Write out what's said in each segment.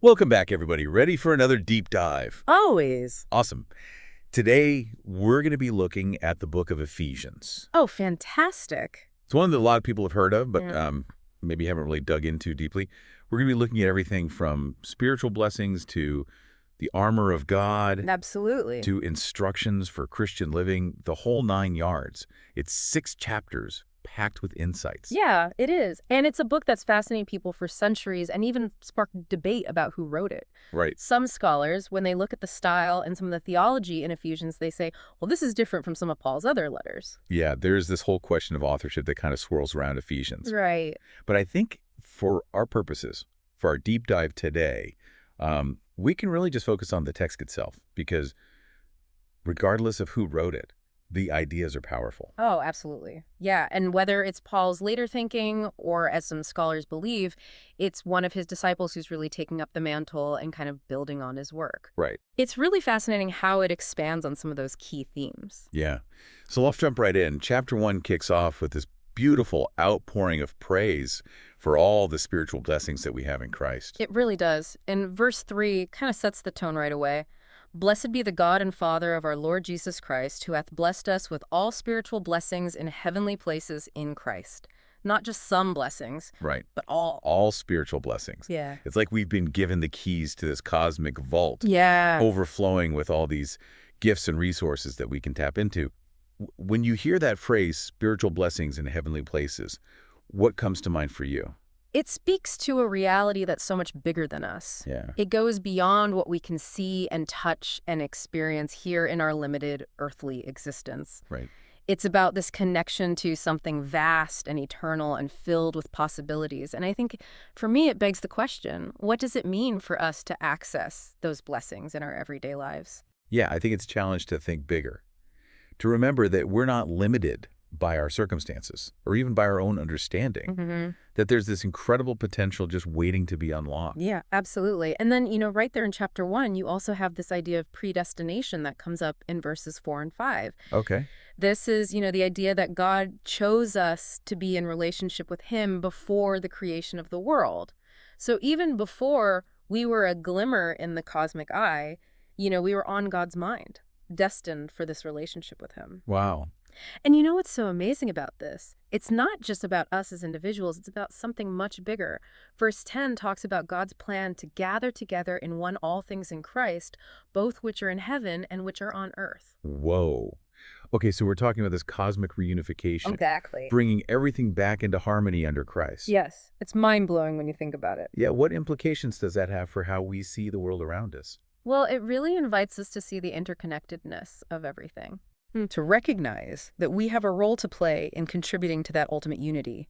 Welcome back, everybody. Ready for another deep dive? Always. Awesome. Today, we're going to be looking at the book of Ephesians. Oh, fantastic. It's one that a lot of people have heard of, but Yeah. maybe haven't really dug into deeply. We're going to be looking at everything from spiritual blessings to the armor of God Absolutely. to instructions for Christian living, the whole 9 yards. It's 6 chapters packed with insights. Yeah, it is. And it's a book that's fascinated people for centuries and even sparked debate about who wrote it. Right. Some scholars, when they look at the style and some of the theology in Ephesians, they say, well, this is different from some of Paul's other letters. Yeah, there's this whole question of authorship that kind of swirls around Ephesians. Right. But I think for our purposes, for our deep dive today, we can really just focus on the text itself because regardless of who wrote it, the ideas are powerful. Oh, absolutely. Yeah, and whether it's Paul's later thinking or, as some scholars believe, it's one of his disciples who's really taking up the mantle and kind of building on his work. Right. It's really fascinating how it expands on some of those key themes. Yeah. So let's jump right in. Chapter 1 kicks off with this beautiful outpouring of praise for all the spiritual blessings that we have in Christ. It really does. And verse 3 kind of sets the tone right away. Blessed be the God and Father of our Lord Jesus Christ, who hath blessed us with all spiritual blessings in heavenly places in Christ. Not just some blessings, Right. but all. All spiritual blessings. Yeah. It's like we've been given the keys to this cosmic vault, Yeah. overflowing with all these gifts and resources that we can tap into. When you hear that phrase, spiritual blessings in heavenly places, what comes to mind for you? It speaks to a reality that's so much bigger than us. Yeah. It goes beyond what we can see and touch and experience here in our limited earthly existence. Right. It's about this connection to something vast and eternal and filled with possibilities. And I think, for me, it begs the question, what does it mean for us to access those blessings in our everyday lives? Yeah, I think it's a challenge to think bigger, to remember that we're not limited by our circumstances or even by our own understanding, that there's this incredible potential just waiting to be unlocked. Yeah, absolutely. And then, right there in chapter 1, you also have this idea of predestination that comes up in verses 4 and 5. Okay. This is, the idea that God chose us to be in relationship with him before the creation of the world. So even before we were a glimmer in the cosmic eye, we were on God's mind, destined for this relationship with him. Wow. And you know what's so amazing about this? It's not just about us as individuals, it's about something much bigger. Verse 10 talks about God's plan to gather together in one all things in Christ, both which are in heaven and which are on earth. Whoa. Okay, so we're talking about this cosmic reunification, Exactly. bringing everything back into harmony under Christ. Yes, it's mind-blowing when you think about it. Yeah, what implications does that have for how we see the world around us? Well, it really invites us to see the interconnectedness of everything. To recognize that we have a role to play in contributing to that ultimate unity.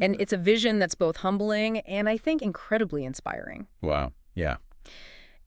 And it's a vision that's both humbling and, I think, incredibly inspiring. Wow. Yeah.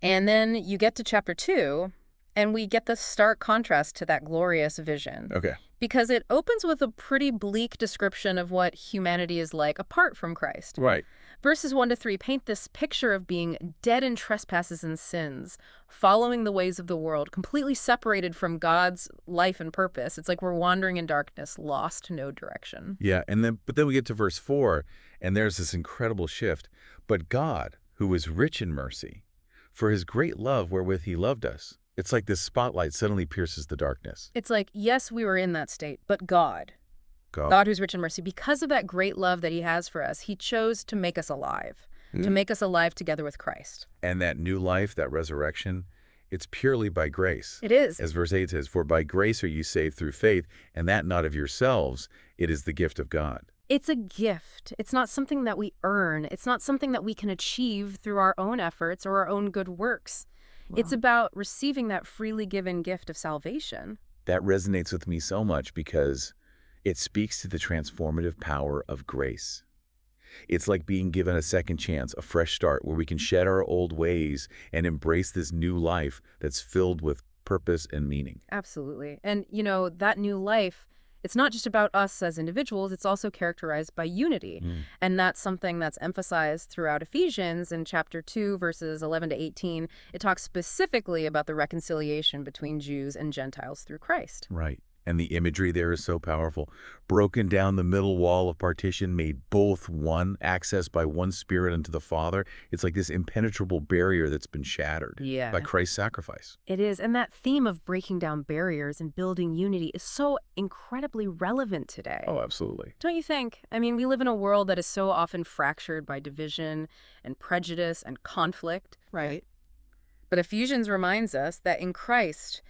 And then you get to chapter 2, and we get the stark contrast to that glorious vision. Okay. Because it opens with a pretty bleak description of what humanity is like apart from Christ. Right. Verses 1 to 3 paint this picture of being dead in trespasses and sins, following the ways of the world, completely separated from God's life and purpose. It's like we're wandering in darkness, lost, no direction. Yeah, but then we get to verse 4, and there's this incredible shift. But God, who is rich in mercy, for his great love wherewith he loved us. It's like this spotlight suddenly pierces the darkness. It's like, yes, we were in that state, but God who's rich in mercy, because of that great love that he has for us, he chose to make us alive, to make us alive together with Christ. And that new life, that resurrection, it's purely by grace. It is. As verse 8 says, for by grace are you saved through faith, and that not of yourselves, it is the gift of God. It's a gift. It's not something that we earn. It's not something that we can achieve through our own efforts or our own good works. Wow. It's about receiving that freely given gift of salvation. That resonates with me so much because it speaks to the transformative power of grace. It's like being given a second chance, a fresh start, where we can shed our old ways and embrace this new life that's filled with purpose and meaning. Absolutely. And, that new life, it's not just about us as individuals, it's also characterized by unity. And that's something that's emphasized throughout Ephesians in chapter 2, verses 11 to 18. It talks specifically about the reconciliation between Jews and Gentiles through Christ. Right. And the imagery there is so powerful. Broken down the middle wall of partition, made both one, access by one Spirit unto the Father. It's like this impenetrable barrier that's been shattered by Yeah. Christ's sacrifice. It is, and that theme of breaking down barriers and building unity is so incredibly relevant today. Oh, absolutely. Don't you think? I mean, we live in a world that is so often fractured by division and prejudice and conflict. Right. But Ephesians reminds us that in Christ,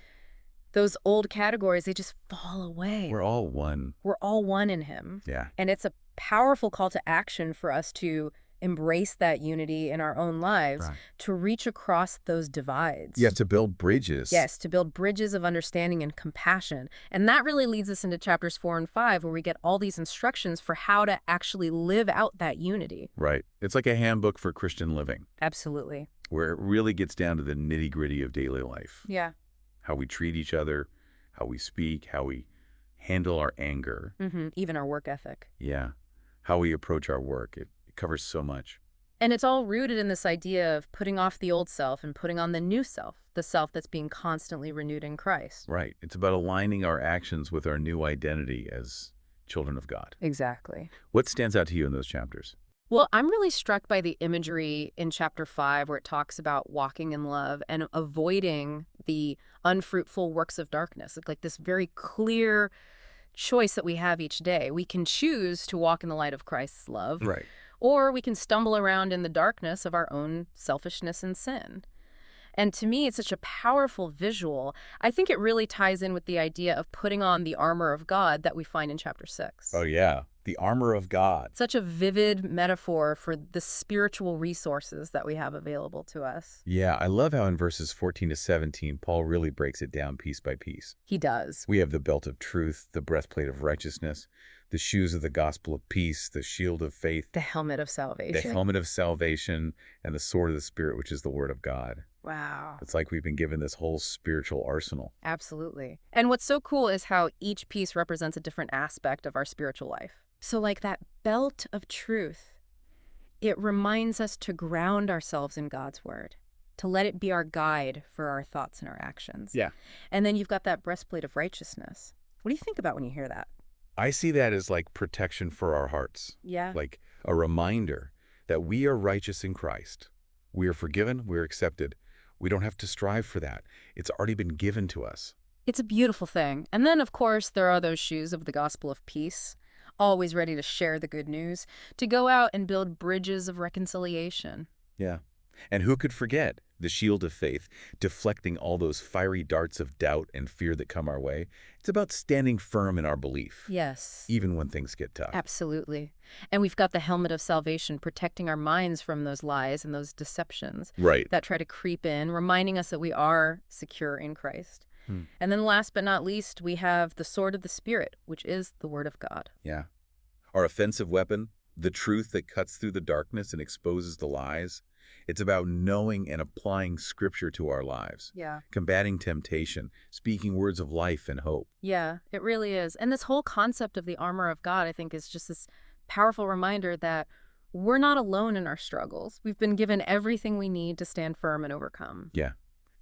those old categories, they just fall away. We're all one. We're all one in him. Yeah. And it's a powerful call to action for us to embrace that unity in our own lives, Right. to reach across those divides. You have to build bridges. Yes, to build bridges of understanding and compassion. And that really leads us into chapters 4 and 5, where we get all these instructions for how to actually live out that unity. Right. It's like a handbook for Christian living, Absolutely. where it really gets down to the nitty-gritty of daily life. Yeah. How we treat each other, how we speak, how we handle our anger. Even our work ethic. Yeah. How we approach our work. It covers so much. And it's all rooted in this idea of putting off the old self and putting on the new self, the self that's being constantly renewed in Christ. Right. It's about aligning our actions with our new identity as children of God. Exactly. What stands out to you in those chapters? Well, I'm really struck by the imagery in chapter 5 where it talks about walking in love and avoiding the unfruitful works of darkness. Like this very clear choice that we have each day. We can choose to walk in the light of Christ's love, Right. or we can stumble around in the darkness of our own selfishness and sin. And to me, it's such a powerful visual. I think it really ties in with the idea of putting on the armor of God that we find in chapter 6. Oh, yeah. The armor of God. Such a vivid metaphor for the spiritual resources that we have available to us. Yeah, I love how in verses 14 to 17, Paul really breaks it down piece by piece. He does. We have the belt of truth, the breastplate of righteousness, the shoes of the gospel of peace, the shield of faith, The helmet of the salvation. helmet of salvation, and the sword of the Spirit, which is the word of God. Wow. It's like we've been given this whole spiritual arsenal. Absolutely. And what's so cool is how each piece represents a different aspect of our spiritual life. So like that belt of truth, it reminds us to ground ourselves in God's word, to let it be our guide for our thoughts and our actions. Yeah. And then you've got that breastplate of righteousness. What do you think about when you hear that? I see that as like protection for our hearts, Yeah. like a reminder that we are righteous in Christ. We are forgiven, we're accepted. We don't have to strive for that. It's already been given to us. It's a beautiful thing. And then, of course, there are those shoes of the gospel of peace, always ready to share the good news, to go out and build bridges of reconciliation. Yeah. And who could forget the shield of faith, deflecting all those fiery darts of doubt and fear that come our way? It's about standing firm in our belief, Yes. even when things get tough. Absolutely. And we've got the helmet of salvation protecting our minds from those lies and those deceptions Right. that try to creep in, reminding us that we are secure in Christ. And then last but not least, we have the sword of the Spirit, which is the word of God. Yeah. Our offensive weapon, the truth that cuts through the darkness and exposes the lies. It's about knowing and applying Scripture to our lives, Yeah. combating temptation, speaking words of life and hope. Yeah, it really is. And this whole concept of the armor of God, I think, is just this powerful reminder that we're not alone in our struggles. We've been given everything we need to stand firm and overcome. Yeah.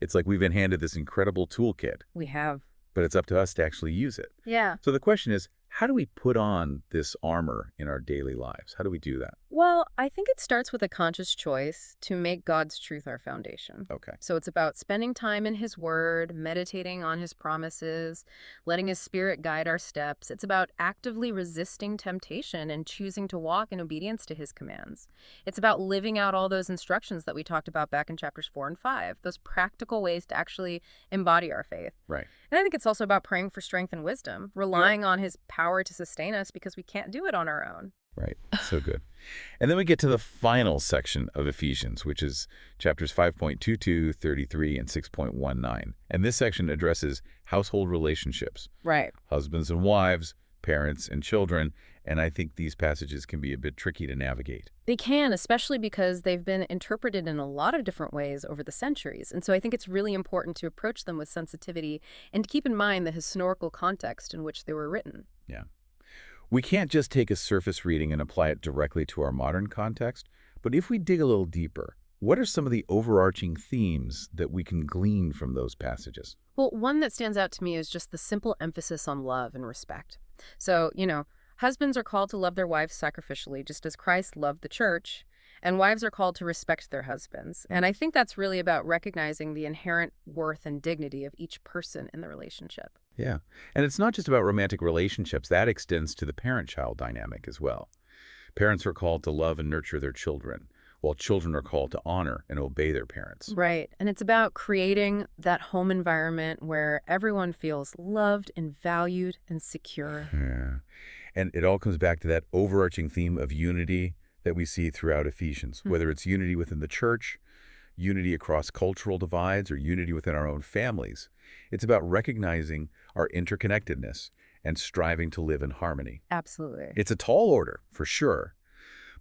It's like we've been handed this incredible toolkit, We have. but it's up to us to actually use it. Yeah. So the question is, how do we put on this armor in our daily lives? How do we do that? Well, I think it starts with a conscious choice to make God's truth our foundation. Okay. So it's about spending time in His Word, meditating on His promises, letting His Spirit guide our steps. It's about actively resisting temptation and choosing to walk in obedience to His commands. It's about living out all those instructions that we talked about back in chapters 4 and 5, those practical ways to actually embody our faith. Right. And I think it's also about praying for strength and wisdom, relying on His power to sustain us because we can't do it on our own. Right. So good. And then we get to the final section of Ephesians, which is chapters 5.22, 33, and 6.19. And this section addresses household relationships, Right. husbands and wives, parents and children. And I think these passages can be a bit tricky to navigate. They can, especially because they've been interpreted in a lot of different ways over the centuries. And so I think it's really important to approach them with sensitivity and to keep in mind the historical context in which they were written. Yeah. We can't just take a surface reading and apply it directly to our modern context, but if we dig a little deeper, What are some of the overarching themes that we can glean from those passages? Well, one that stands out to me is just the simple emphasis on love and respect. So, husbands are called to love their wives sacrificially, just as Christ loved the church, and wives are called to respect their husbands. And I think that's really about recognizing the inherent worth and dignity of each person in the relationship. Yeah. And it's not just about romantic relationships. That extends to the parent-child dynamic as well. Parents are called to love and nurture their children, while children are called to honor and obey their parents. Right. And it's about creating that home environment where everyone feels loved and valued and secure. Yeah. And it all comes back to that overarching theme of unity that we see throughout Ephesians, whether it's unity within the church, unity across cultural divides, or unity within our own families. It's about recognizing our interconnectedness and striving to live in harmony. Absolutely. It's a tall order, for sure,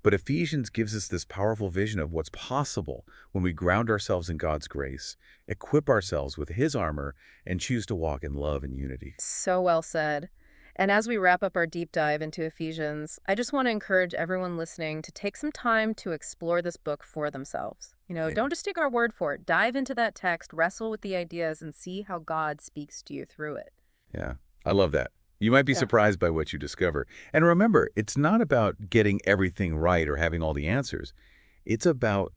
but Ephesians gives us this powerful vision of what's possible when we ground ourselves in God's grace, equip ourselves with His armor, and choose to walk in love and unity. So well said. And as we wrap up our deep dive into Ephesians, I just want to encourage everyone listening to take some time to explore this book for themselves. Don't just take our word for it. Dive into that text, wrestle with the ideas, and see how God speaks to you through it. Yeah, I love that. You might be surprised by what you discover. And remember, it's not about getting everything right or having all the answers. It's about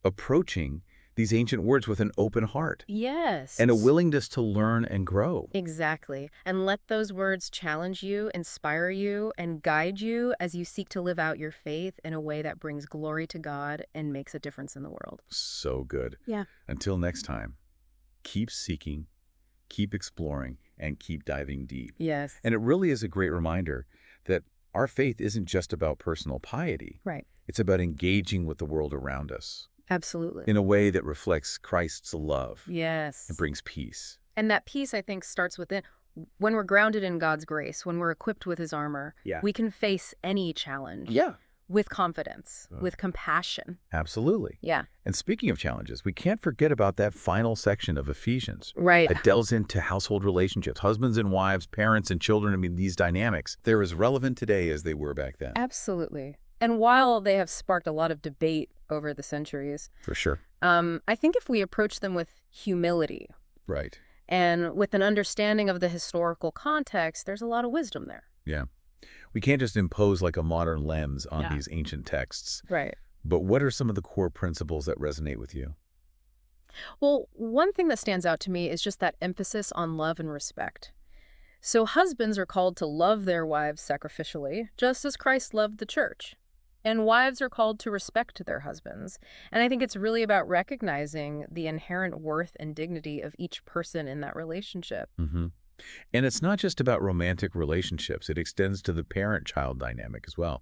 approaching these ancient words with an open heart. Yes. And a willingness to learn and grow. Exactly. And let those words challenge you, inspire you, and guide you as you seek to live out your faith in a way that brings glory to God and makes a difference in the world. So good. Yeah. Until next time, keep seeking, keep exploring, and keep diving deep. Yes. And it really is a great reminder that our faith isn't just about personal piety. Right. It's about engaging with the world around us Absolutely. in a way that reflects Christ's love Yes. and brings peace. And that peace, I think, starts within. When we're grounded in God's grace, when we're equipped with His armor, we can face any challenge with confidence, with compassion. Absolutely. Yeah. And speaking of challenges, we can't forget about that final section of Ephesians. Right. It delves into household relationships, husbands and wives, parents and children. I mean, these dynamics, they're as relevant today as they were back then. Absolutely. And while they have sparked a lot of debate over the centuries, For sure. I think if we approach them with humility Right. and with an understanding of the historical context, there's a lot of wisdom there. Yeah. We can't just impose like a modern lens on these ancient texts. Right. But what are some of the core principles that resonate with you? Well, one thing that stands out to me is just that emphasis on love and respect. So husbands are called to love their wives sacrificially, just as Christ loved the church. And wives are called to respect their husbands. And I think it's really about recognizing the inherent worth and dignity of each person in that relationship. Mm-hmm. And it's not just about romantic relationships. It extends to the parent-child dynamic as well.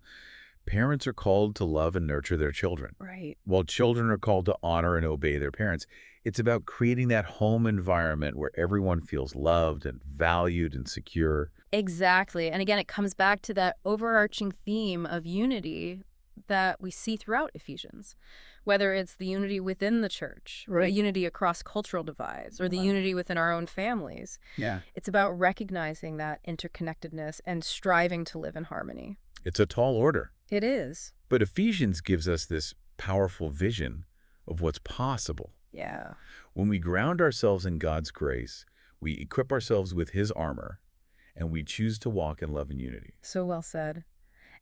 Parents are called to love and nurture their children, Right. while children are called to honor and obey their parents. It's about creating that home environment where everyone feels loved and valued and secure. Exactly. And again, it comes back to that overarching theme of unity that we see throughout Ephesians, whether it's the unity within the church, the unity across cultural divides, or the unity within our own families. Yeah. It's about recognizing that interconnectedness and striving to live in harmony. It's a tall order. It is. But Ephesians gives us this powerful vision of what's possible. Yeah. When we ground ourselves in God's grace, we equip ourselves with His armor, and we choose to walk in love and unity. So well said.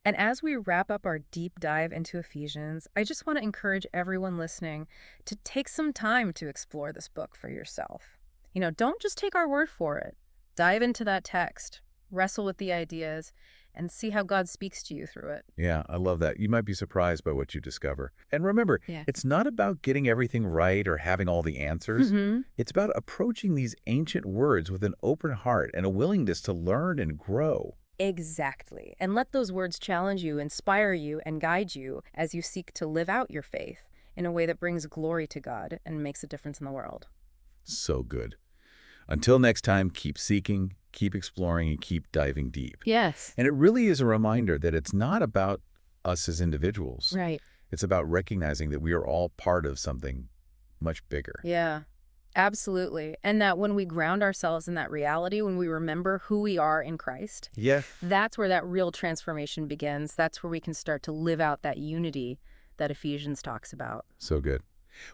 And as we wrap up our deep dive into Ephesians, I just want to encourage everyone listening to take some time to explore this book for yourself. Don't just take our word for it. Dive into that text, wrestle with the ideas, and see how God speaks to you through it. Yeah, I love that. You might be surprised by what you discover. And remember, it's not about getting everything right or having all the answers. It's about approaching these ancient words with an open heart and a willingness to learn and grow. Exactly. And let those words challenge you, inspire you, and guide you as you seek to live out your faith in a way that brings glory to God and makes a difference in the world. So good. Until next time, keep seeking, keep exploring, and keep diving deep. Yes. And it really is a reminder that it's not about us as individuals. Right. It's about recognizing that we are all part of something much bigger. Yeah. Absolutely. And that when we ground ourselves in that reality, when we remember who we are in Christ, that's where that real transformation begins. That's where we can start to live out that unity that Ephesians talks about. So good.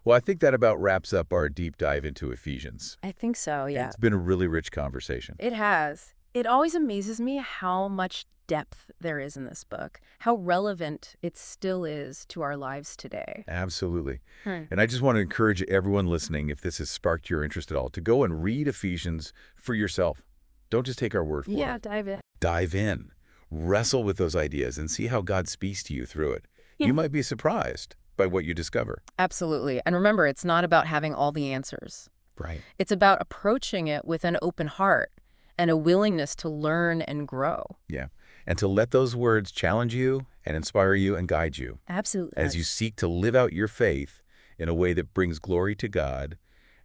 Well, I think that about wraps up our deep dive into Ephesians. I think so, yeah. It's been a really rich conversation. It has. It always amazes me how much depth there is in this book, how relevant it still is to our lives today. Absolutely. Hmm. And I just want to encourage everyone listening, if this has sparked your interest at all, to go and read Ephesians for yourself. Don't just take our word for Yeah, it. dive in. Dive in, wrestle with those ideas, and see how God speaks to you through it. Yeah. You might be surprised by what you discover. Absolutely. And remember, it's not about having all the answers. Right. It's about approaching it with an open heart and a willingness to learn and grow. Yeah. And to let those words challenge you and inspire you and guide you Absolutely. as you seek to live out your faith in a way that brings glory to God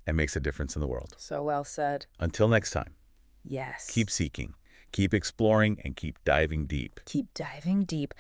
and makes a difference in the world. So well said. Until next time, Yes. keep seeking, keep exploring, and keep diving deep. Keep diving deep.